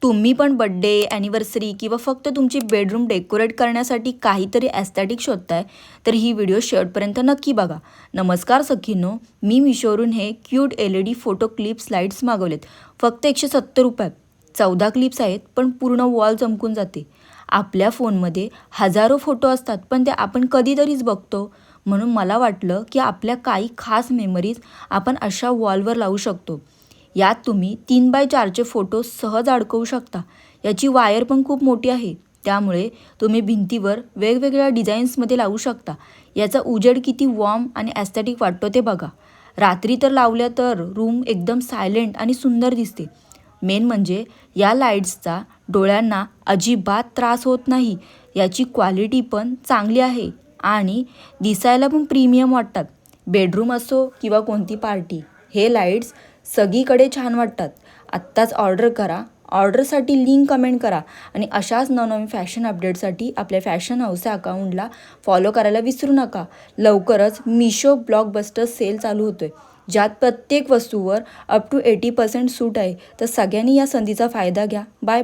तुम्ही पण birthday, anniversary किंवा फक्त तुमची बेडरूम डेकोरेट करण्यासाठी काहीतरी ॲस्थेटिक शोधताय, तर ही व्हिडिओ शेवटपर्यंत नक्की बघा. नमस्कार सखींनो, मी मिशोवरून हे cute LED photo clips lights मागवलेत. फक्त 170 रुपयात. 14 क्लिप्स आहेत, पण पूर्ण वॉल चमकून जाते. आपल्या फोनमध्ये हजारो फोटो असतात, पण ते आपण कधीतरीच बघतो. म्हणून मला वाटलं की आपल्या काही खास मेमरीज आपण अशा वॉलवर लावू शकतो. यात तुम्ही 3x4चे फोटो सहज अडकवू शकता. याची वायर पण खूप मोठी आहे, त्यामुळे तुम्ही भिंतीवर वेगवेगळ्या डिझाईन्समध्ये लावू शकता. याचा उजेड किती वॉर्म आणि ॲस्थेटिक वाटतो ते बघा. रात्री तर लावल्या तर रूम एकदम सायलेंट आणि सुंदर दिसते. मेन म्हणजे या लाईट्सचा डोळ्यांना अजिबात त्रास होत नाही. याची क्वालिटी पण चांगली आहे आणि दिसायला पण प्रीमियम वाटतात. बेडरूम असो किंवा कोणती पार्टी, हे लाईट्स सगळीकडे छान वाटतात. आत्ताच ऑर्डर करा. ऑर्डरसाठी लिंक कमेंट करा आणि अशाच नवनवीन फॅशन अपडेटसाठी आपल्या फॅशन हाऊस या अकाउंटला फॉलो करायला विसरू नका. लवकरच मिशो ब्लॉकबस्टर सेल चालू होतोय, ज्यात प्रत्येक वस्तूवर अप टू 80% सूट आहे. तर सगळ्यांनी या संधीचा फायदा घ्या. बाय.